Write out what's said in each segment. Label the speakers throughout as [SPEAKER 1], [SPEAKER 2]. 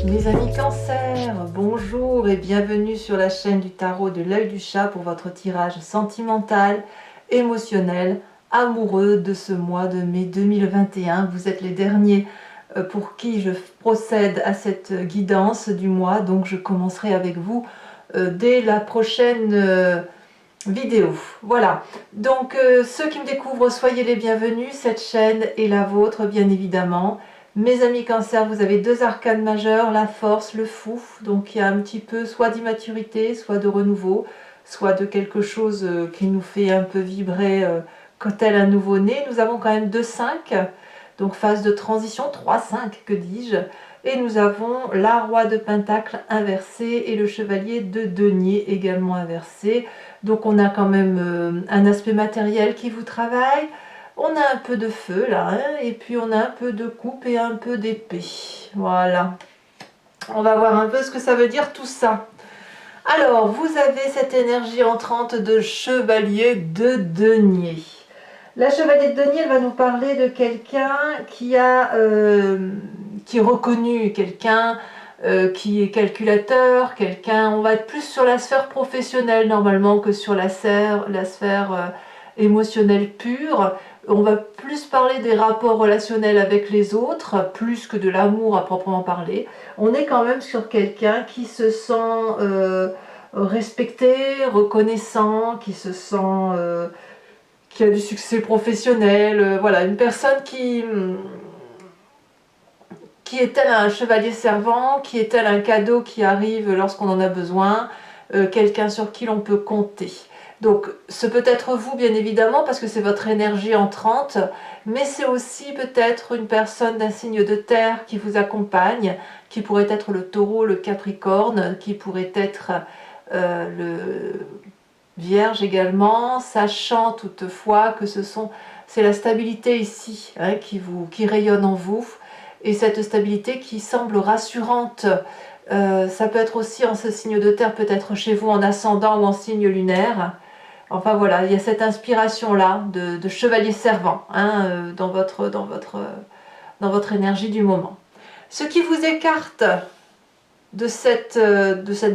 [SPEAKER 1] Mes amis Cancer, bonjour et bienvenue sur la chaîne du tarot de l'œil du chat pour votre tirage sentimental, émotionnel, amoureux de ce mois de mai 2021. Vous êtes les derniers pour qui je procède à cette guidance du mois, donc je commencerai avec vous dès la prochaine vidéo. Voilà, donc ceux qui me découvrent, soyez les bienvenus, cette chaîne est la vôtre bien évidemment. Mes amis Cancer, vous avez deux arcanes majeurs, la force, le fou, donc il y a un petit peu soit d'immaturité, soit de renouveau, soit de quelque chose qui nous fait un peu vibrer quand tel un nouveau-né. Nous avons quand même 2-5, donc phase de transition, 3-5 que dis-je, et nous avons la roi de pentacle inversé et le chevalier de denier également inversé. Donc on a quand même un aspect matériel qui vous travaille. On a un peu de feu là, hein, et puis on a un peu de coupe et un peu d'épée. Voilà. On va voir un peu ce que ça veut dire tout ça. Alors, vous avez cette énergie entrante de chevalier de denier. La chevalier de denier, elle va nous parler de quelqu'un qui est reconnu, quelqu'un qui est calculateur, quelqu'un, on va être plus sur la sphère professionnelle normalement que sur la sphère émotionnelle pure. On va plus parler des rapports relationnels avec les autres, plus que de l'amour à proprement parler. On est quand même sur quelqu'un qui se sent respecté, reconnaissant, qui se sent... qui a du succès professionnel. Voilà, une personne qui est-elle un chevalier servant, qui est-elle un cadeau qui arrive lorsqu'on en a besoin, quelqu'un sur qui l'on peut compter. Donc, ce peut être vous, bien évidemment, parce que c'est votre énergie entrante, mais c'est aussi peut-être une personne d'un signe de terre qui vous accompagne, qui pourrait être le taureau, le capricorne, qui pourrait être le vierge également, sachant toutefois que c'est la stabilité ici hein, qui rayonne en vous, et cette stabilité qui semble rassurante. Ça peut être aussi en ce signe de terre, peut-être chez vous en ascendant ou en signe lunaire. Enfin voilà, il y a cette inspiration-là de chevalier servant hein, dans votre énergie du moment. Ce qui vous écarte de cette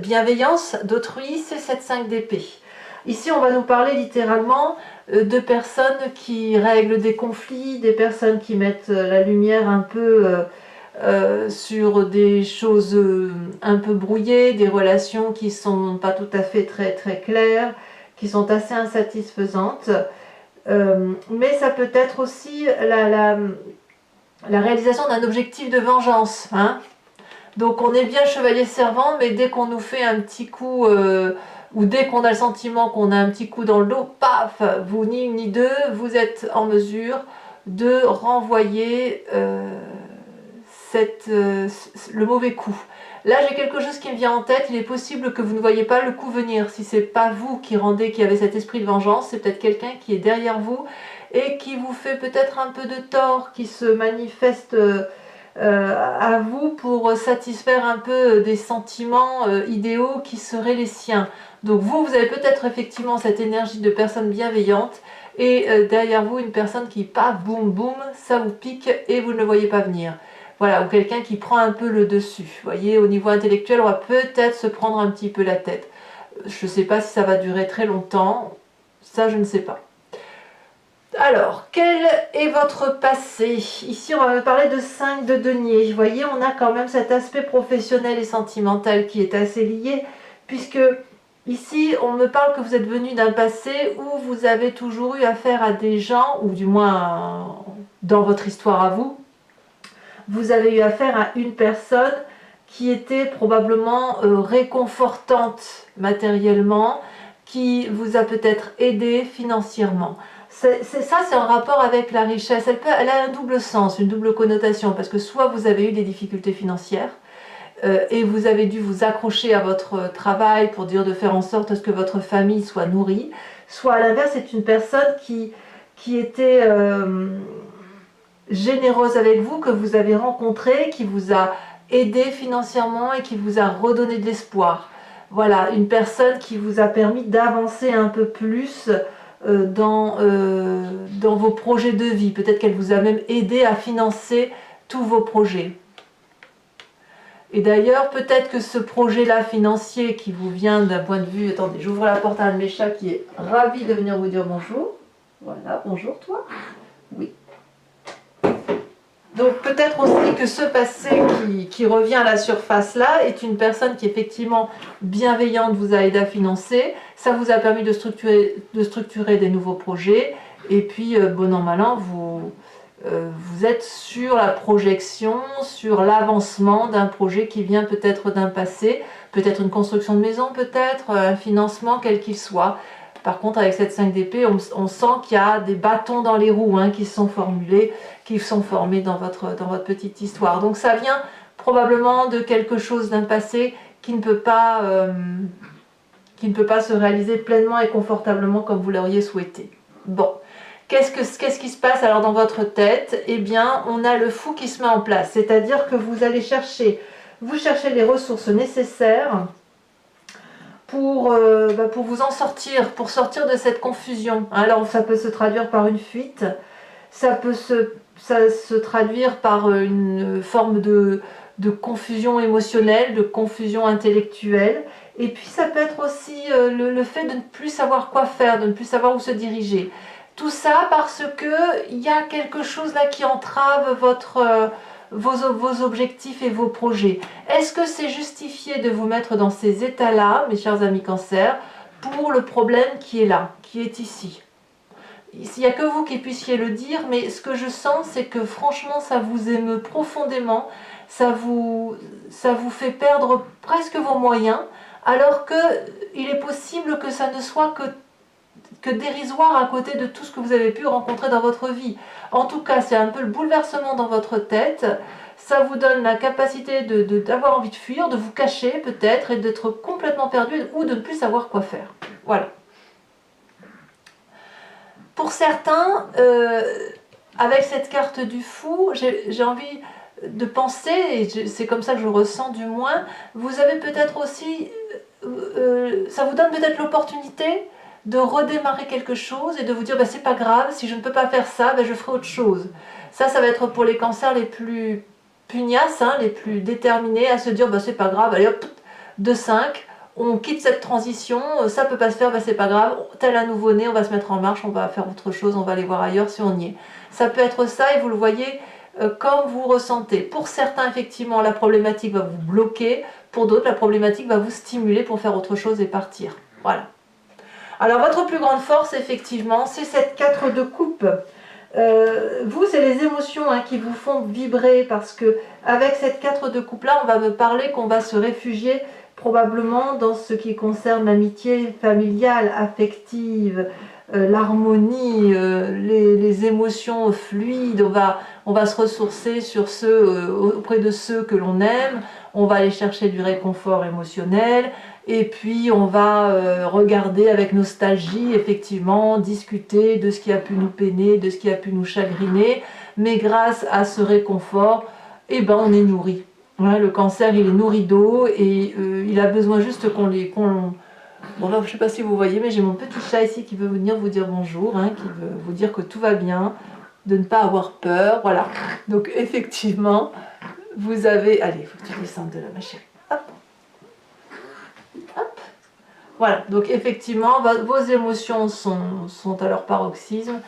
[SPEAKER 1] bienveillance d'autrui, c'est cette 5 d'épée. Ici, on va nous parler littéralement de personnes qui règlent des conflits, des personnes qui mettent la lumière un peu sur des choses un peu brouillées, des relations qui sont pas tout à fait très claires, qui sont assez insatisfaisantes. Mais ça peut être aussi la réalisation d'un objectif de vengeance. Hein. Donc on est bien chevalier servant, mais dès qu'on nous fait un petit coup, ou dès qu'on a le sentiment qu'on a un petit coup dans le dos, paf, vous ni une ni deux, vous êtes en mesure de renvoyer le mauvais coup. Là j'ai quelque chose qui me vient en tête, il est possible que vous ne voyez pas le coup venir. Si c'est pas vous qui avez cet esprit de vengeance, c'est peut-être quelqu'un qui est derrière vous et qui vous fait peut-être un peu de tort, qui se manifeste à vous pour satisfaire un peu des sentiments idéaux qui seraient les siens. Donc vous avez peut-être effectivement cette énergie de personne bienveillante et derrière vous une personne qui paf, boum, boum, ça vous pique et vous ne le voyez pas venir. Voilà, ou quelqu'un qui prend un peu le dessus. Vous voyez, au niveau intellectuel, on va peut-être se prendre un petit peu la tête. Je ne sais pas si ça va durer très longtemps, ça je ne sais pas. Alors, quel est votre passé? Ici, on va parler de 5 de denier. Vous voyez, on a quand même cet aspect professionnel et sentimental qui est assez lié, puisque ici, on me parle que vous êtes venu d'un passé où vous avez toujours eu affaire à des gens, ou du moins dans votre histoire à vous, vous avez eu affaire à une personne qui était probablement réconfortante matériellement, qui vous a peut-être aidé financièrement. Ça, c'est en rapport avec la richesse. Elle a un double sens, une double connotation, parce que soit vous avez eu des difficultés financières, et vous avez dû vous accrocher à votre travail pour dire de faire en sorte à ce que votre famille soit nourrie, soit à l'inverse, c'est une personne qui était généreuse avec vous, que vous avez rencontrée, qui vous a aidé financièrement et qui vous a redonné de l'espoir. Voilà, une personne qui vous a permis d'avancer un peu plus dans vos projets de vie. Peut-être qu'elle vous a même aidé à financer tous vos projets. Et d'ailleurs, peut-être que ce projet-là financier qui vous vient d'un point de vue... Attendez, j'ouvre la porte à un de mes chats qui est ravi de venir vous dire bonjour. Voilà, bonjour toi. Oui. Donc peut-être aussi que ce passé qui revient à la surface là est une personne qui effectivement bienveillante vous a aidé à financer, ça vous a permis de structurer des nouveaux projets et puis bon an mal an vous êtes sur la projection, sur l'avancement d'un projet qui vient peut-être d'un passé, peut-être une construction de maison, peut-être un financement quel qu'il soit. Par contre, avec cette 5 d'épée, on sent qu'il y a des bâtons dans les roues qui sont formés dans votre petite histoire. Donc ça vient probablement de quelque chose d'un passé qui ne peut pas se réaliser pleinement et confortablement comme vous l'auriez souhaité. Bon, qu'est-ce qui se passe alors dans votre tête? Eh bien, on a le fou qui se met en place, c'est-à-dire que vous allez chercher les ressources nécessaires pour vous en sortir, pour sortir de cette confusion. Alors ça peut se traduire par une fuite, ça peut se traduire par une forme de confusion émotionnelle, de confusion intellectuelle, et puis ça peut être aussi le fait de ne plus savoir quoi faire, de ne plus savoir où se diriger. Tout ça parce que il y a quelque chose là qui entrave vos objectifs et vos projets. Est-ce que c'est justifié de vous mettre dans ces états-là, mes chers amis Cancer, pour le problème qui est là, qui est ici? Il n'y a que vous qui puissiez le dire, mais ce que je sens, c'est que franchement, ça vous émeut profondément, ça vous fait perdre presque vos moyens, alors qu'il est possible que ça ne soit que dérisoire à côté de tout ce que vous avez pu rencontrer dans votre vie. En tout cas, c'est un peu le bouleversement dans votre tête. Ça vous donne la capacité d'avoir envie de fuir, de vous cacher peut-être et d'être complètement perdu ou de ne plus savoir quoi faire. Voilà. Pour certains, avec cette carte du fou, j'ai envie de penser, et c'est comme ça que je ressens du moins, vous avez peut-être aussi, ça vous donne peut-être l'opportunité de redémarrer quelque chose et de vous dire c'est pas grave, si je ne peux pas faire ça, je ferai autre chose. Ça va être pour les cancers les plus pugnaces, les plus déterminés à se dire c'est pas grave, allez hop, de 5, on quitte cette transition, ça peut pas se faire, c'est pas grave, tel un nouveau-né, on va se mettre en marche, on va faire autre chose, on va aller voir ailleurs si on y est. Ça peut être ça et vous le voyez comme vous ressentez. Pour certains, effectivement, la problématique va vous bloquer, pour d'autres, la problématique va vous stimuler pour faire autre chose et partir. Voilà. Alors votre plus grande force, effectivement, c'est cette 4 de coupe. Vous, c'est les émotions qui vous font vibrer, parce que avec cette 4 de coupe là, on va me parler qu'on va se réfugier probablement dans ce qui concerne l'amitié familiale, affective, l'harmonie, les émotions fluides. On va se ressourcer sur auprès de ceux que l'on aime, on va aller chercher du réconfort émotionnel, et puis on va regarder avec nostalgie, effectivement, discuter de ce qui a pu nous peiner, de ce qui a pu nous chagriner, mais grâce à ce réconfort, on est nourri. Le cancer, il est nourri d'eau et il a besoin juste qu'on... Bon là, je ne sais pas si vous voyez, mais j'ai mon petit chat ici qui veut venir vous dire bonjour, qui veut vous dire que tout va bien, de ne pas avoir peur, voilà. Donc effectivement, vous avez... Allez, il faut que tu descendes de là, ma chérie. Hop. Hop. Voilà, donc effectivement, vos émotions sont à leur paroxysme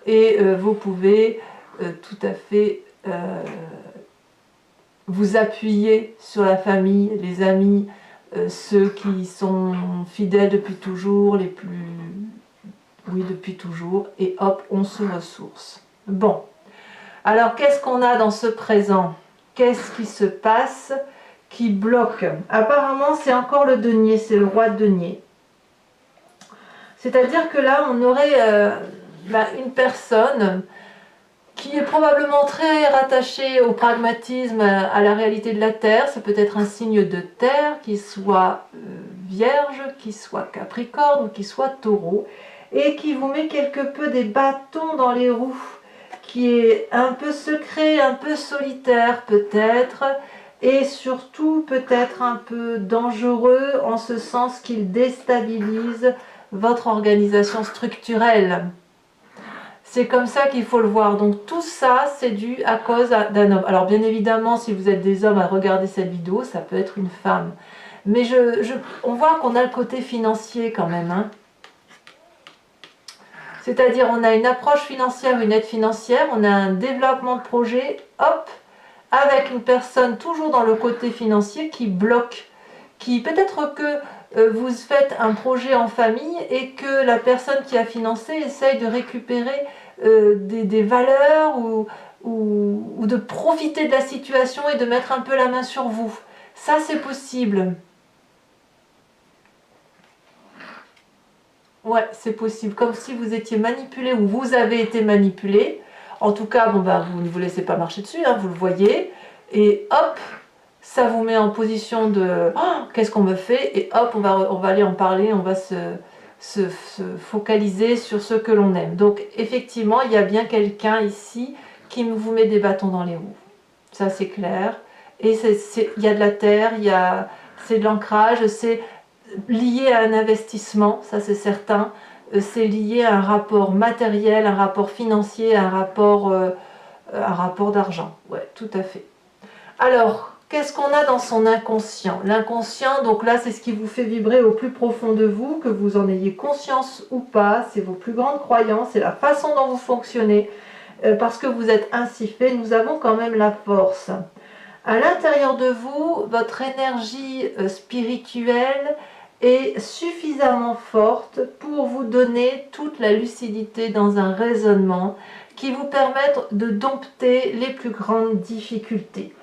[SPEAKER 1] et vous pouvez tout à fait vous appuyer sur la famille, les amis, ceux qui sont fidèles depuis toujours, depuis toujours, et hop, on se ressource. Bon, alors qu'est-ce qu'on a dans ce présent? Qu'est-ce qui se passe qui bloque? Apparemment, c'est encore le denier, c'est le roi de denier. C'est-à-dire que là, on aurait une personne qui est probablement très rattachée au pragmatisme, à la réalité de la Terre. Ça peut être un signe de Terre, qui soit Vierge, qui soit Capricorne ou qui soit Taureau, et qui vous met quelque peu des bâtons dans les roues, qui est un peu secret, un peu solitaire peut-être, et surtout peut-être un peu dangereux en ce sens qu'il déstabilise votre organisation structurelle. C'est comme ça qu'il faut le voir. Donc tout ça, c'est dû à cause d'un homme. Alors bien évidemment, si vous êtes des hommes à regarder cette vidéo, ça peut être une femme. Mais on voit qu'on a le côté financier quand même. Hein. C'est-à-dire on a une approche financière, une aide financière, on a un développement de projet, hop, avec une personne toujours dans le côté financier qui bloque. Qui peut-être que vous faites un projet en famille et que la personne qui a financé essaye de récupérer des valeurs ou de profiter de la situation et de mettre un peu la main sur vous. Ça, c'est possible. Ouais, c'est possible. Comme si vous étiez manipulé ou vous avez été manipulé. En tout cas, bon, bah, vous ne vous laissez pas marcher dessus, hein, vous le voyez. Et hop, ça vous met en position de oh, qu'est-ce qu'on me fait, et hop, on va aller en parler, on va se focaliser sur ce que l'on aime. Donc effectivement, il y a bien quelqu'un ici qui vous met des bâtons dans les roues. Ça c'est clair. Et il y a de la terre, c'est de l'ancrage, c'est lié à un investissement, ça c'est certain. C'est lié à un rapport matériel, un rapport financier, un rapport d'argent. Ouais, tout à fait. Alors, qu'est-ce qu'on a dans son inconscient? L'inconscient, donc là, c'est ce qui vous fait vibrer au plus profond de vous, que vous en ayez conscience ou pas, c'est vos plus grandes croyances, c'est la façon dont vous fonctionnez, parce que vous êtes ainsi fait, nous avons quand même la force. À l'intérieur de vous, votre énergie spirituelle est suffisamment forte pour vous donner toute la lucidité dans un raisonnement qui vous permette de dompter les plus grandes difficultés.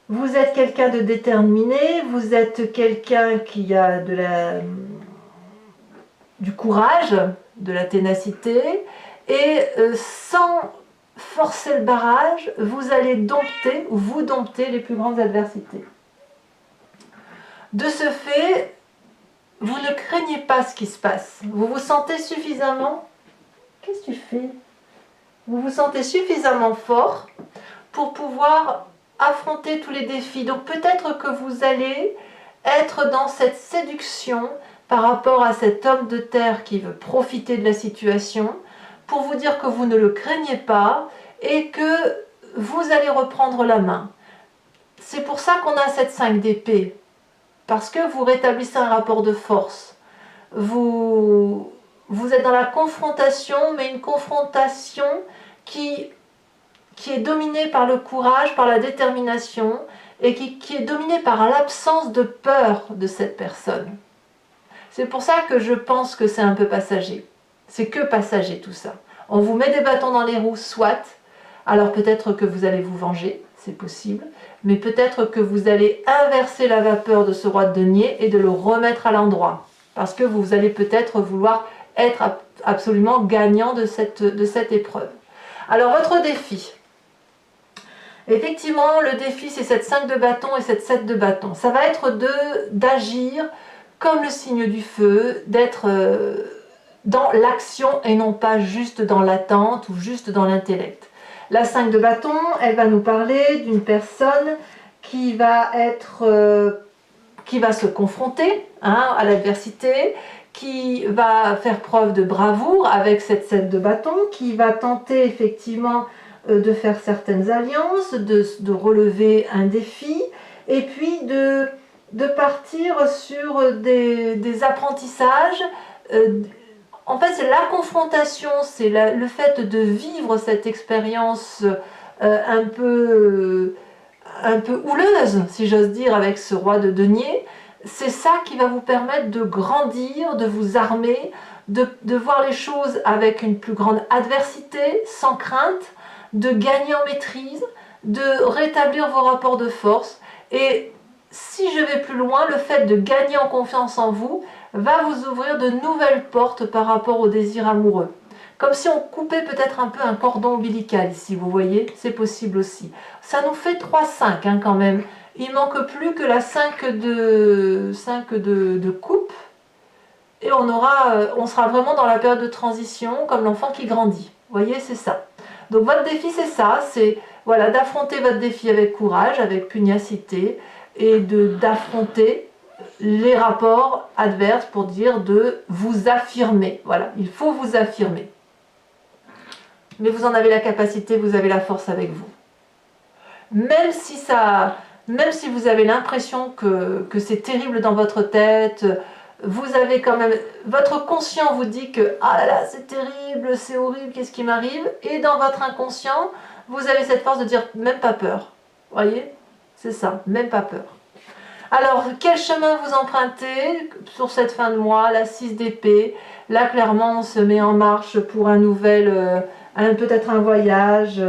[SPEAKER 1] Vous êtes quelqu'un de déterminé, vous êtes quelqu'un qui a du courage, de la ténacité, et sans forcer le barrage, vous allez dompter, ou vous dompter les plus grandes adversités. De ce fait, vous ne craignez pas ce qui se passe. Vous vous sentez suffisamment... Qu'est-ce que tu fais? Vous vous sentez suffisamment fort pour pouvoir affronter tous les défis. Donc peut-être que vous allez être dans cette séduction par rapport à cet homme de terre qui veut profiter de la situation pour vous dire que vous ne le craignez pas et que vous allez reprendre la main. C'est pour ça qu'on a cette 5 d'épée. Parce que vous rétablissez un rapport de force. Vous êtes dans la confrontation, mais une confrontation qui est dominée par le courage, par la détermination, et qui est dominée par l'absence de peur de cette personne. C'est pour ça que je pense que c'est un peu passager. C'est que passager tout ça. On vous met des bâtons dans les roues, soit, alors peut-être que vous allez vous venger, c'est possible, mais peut-être que vous allez inverser la vapeur de ce roi de denier et de le remettre à l'endroit. Parce que vous allez peut-être vouloir être absolument gagnant de cette épreuve. Alors votre défi. Effectivement, le défi c'est cette 5 de bâton et cette 7 de bâton. Ça va être d'agir comme le signe du feu, d'être dans l'action et non pas juste dans l'attente ou juste dans l'intellect. La 5 de bâton, elle va nous parler d'une personne qui va se confronter à l'adversité, qui va faire preuve de bravoure avec cette 7 de bâton, qui va tenter effectivement de faire certaines alliances, de relever un défi, et puis de partir sur des apprentissages. En fait, c'est la confrontation, c'est le fait de vivre cette expérience un peu houleuse, si j'ose dire, avec ce roi de denier. C'est ça qui va vous permettre de grandir, de vous armer, de voir les choses avec une plus grande adversité, sans crainte, de gagner en maîtrise, de rétablir vos rapports de force. Et si je vais plus loin, le fait de gagner en confiance en vous va vous ouvrir de nouvelles portes par rapport au désir amoureux. Comme si on coupait peut-être un peu un cordon ombilical ici, vous voyez, c'est possible aussi. Ça nous fait 3-5 quand même. Il manque plus que la 5 de coupe et on sera vraiment dans la période de transition comme l'enfant qui grandit. Vous voyez, c'est ça. Donc votre défi c'est ça, c'est voilà, d'affronter votre défi avec courage, avec pugnacité et d'affronter les rapports adverses pour dire de vous affirmer. Voilà, il faut vous affirmer. mais vous en avez la capacité, vous avez la force avec vous. Même si vous avez l'impression que c'est terrible dans votre tête, vous avez quand même, votre conscient vous dit que ah là là c'est terrible, c'est horrible, qu'est-ce qui m'arrive, et dans votre inconscient, vous avez cette force de dire même pas peur. Voyez, c'est ça, même pas peur. Alors, quel chemin vous empruntez sur cette fin de mois, la 6 d'épée? Là, clairement, on se met en marche pour un nouvel, peut-être un voyage.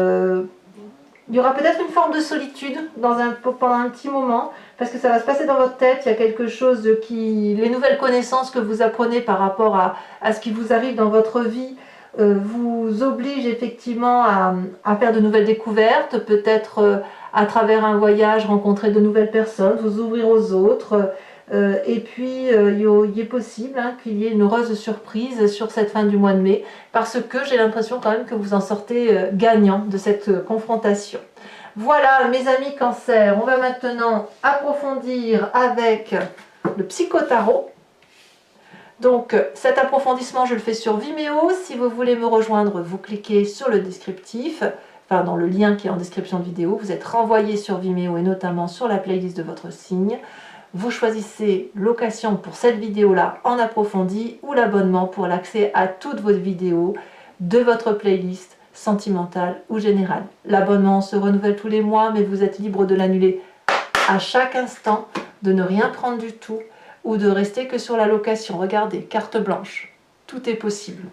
[SPEAKER 1] Il y aura peut-être une forme de solitude pendant un petit moment, parce que ça va se passer dans votre tête. Il y a quelque chose les nouvelles connaissances que vous apprenez par rapport à ce qui vous arrive dans votre vie, vous obligent effectivement à faire de nouvelles découvertes, peut-être à travers un voyage, rencontrer de nouvelles personnes, vous ouvrir aux autres. Et puis, il est possible qu'il y ait une heureuse surprise sur cette fin du mois de mai, parce que j'ai l'impression quand même que vous en sortez gagnant de cette confrontation. Voilà, mes amis Cancer, on va maintenant approfondir avec le psychotarot. Donc, cet approfondissement, je le fais sur Vimeo. Si vous voulez me rejoindre, vous cliquez sur le descriptif, enfin dans le lien qui est en description de vidéo. Vous êtes renvoyé sur Vimeo et notamment sur la playlist de votre signe. Vous choisissez location pour cette vidéo-là en approfondi ou l'abonnement pour l'accès à toutes vos vidéos de votre playlist sentimentale ou générale. L'abonnement se renouvelle tous les mois, mais vous êtes libre de l'annuler à chaque instant, de ne rien prendre du tout ou de rester que sur la location. Regardez, carte blanche, tout est possible.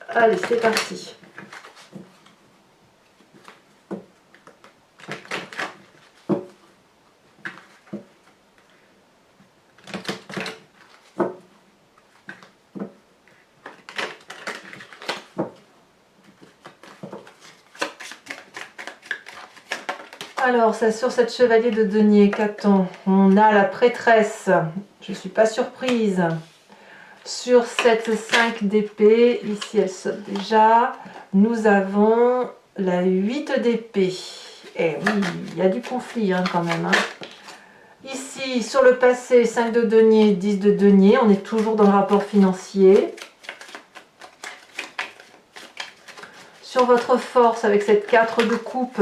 [SPEAKER 1] Allez, c'est parti. Alors, ça, sur cette chevalier de denier, qu'a-t-on? On a la prêtresse, je ne suis pas surprise. Sur cette 5 d'épée, ici elle saute déjà, nous avons la 8 d'épée. Et oui, il y a du conflit quand même. Ici, sur le passé, 5 de denier, 10 de denier, on est toujours dans le rapport financier. Sur votre force, avec cette 4 de coupe,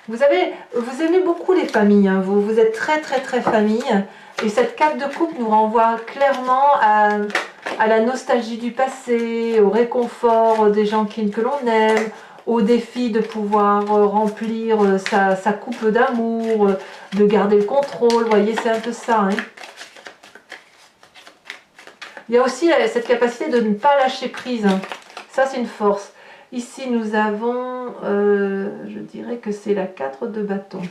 [SPEAKER 1] vous aimez beaucoup les familles, vous êtes très famille, et cette 4 de coupe nous renvoie clairement à la nostalgie du passé, au réconfort des gens que l'on aime, au défi de pouvoir remplir sa coupe d'amour, de garder le contrôle, vous voyez, c'est un peu ça. Il y a aussi cette capacité de ne pas lâcher prise, ça c'est une force. Ici, nous avons, je dirais que c'est la 4 de bâton.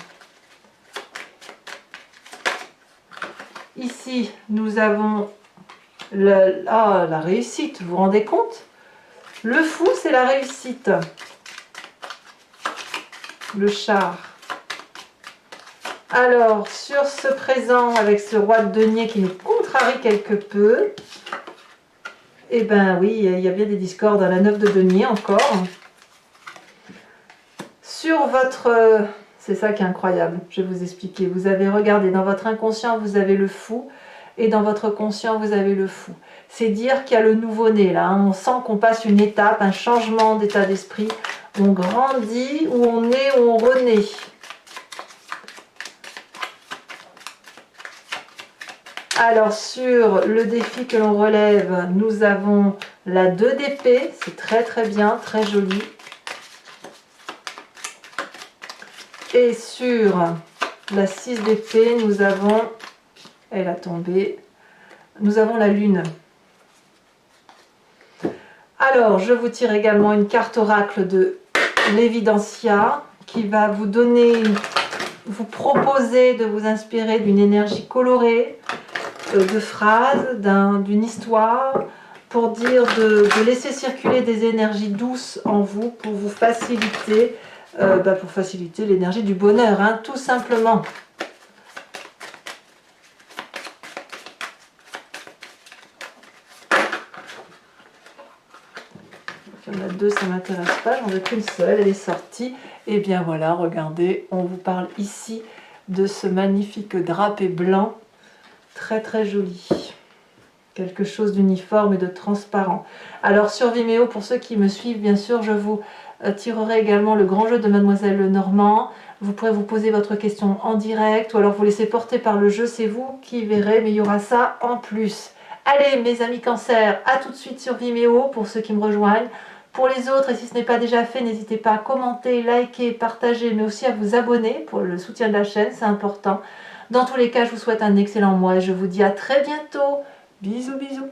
[SPEAKER 1] Ici, nous avons la réussite, vous vous rendez compte? Le fou, c'est la réussite. Le char. Alors, sur ce présent, avec ce roi de denier qui nous contrarie quelque peu, eh bien oui, il y a bien des discordes à la 9 de denier encore. Sur votre... c'est ça qui est incroyable, je vais vous expliquer. Vous avez regardé, dans votre inconscient, vous avez le fou, et dans votre conscient, vous avez le fou. C'est dire qu'il y a le nouveau-né là. On sent qu'on passe une étape, un changement d'état d'esprit. On grandit, ou on naît, ou on renaît. Alors, sur le défi que l'on relève, nous avons la 2 d'épée. C'est très bien, très joli. Et sur la 6 d'épée, nous avons, elle a tombé, nous avons la lune. Alors, je vous tire également une carte oracle de l'Evidentia qui va vous donner, vous proposer de vous inspirer d'une énergie colorée, de phrases, d'une histoire, pour dire de laisser circuler des énergies douces en vous pour vous faciliter, pour faciliter l'énergie du bonheur, tout simplement. Il y en a 2, ça ne m'intéresse pas, j'en veux qu'une seule, elle est sortie. Et bien voilà, regardez, on vous parle ici de ce magnifique drapé blanc, très joli. quelque chose d'uniforme et de transparent. Alors sur Vimeo, pour ceux qui me suivent, bien sûr, je vous tirerai également le grand jeu de Mademoiselle Lenormand. Vous pourrez vous poser votre question en direct ou alors vous laisser porter par le jeu, c'est vous qui verrez, mais il y aura ça en plus. Allez mes amis Cancer, à tout de suite sur Vimeo pour ceux qui me rejoignent. Pour les autres, et si ce n'est pas déjà fait, n'hésitez pas à commenter, liker, partager, mais aussi à vous abonner pour le soutien de la chaîne, c'est important. Dans tous les cas, je vous souhaite un excellent mois et je vous dis à très bientôt. Bisous bisous.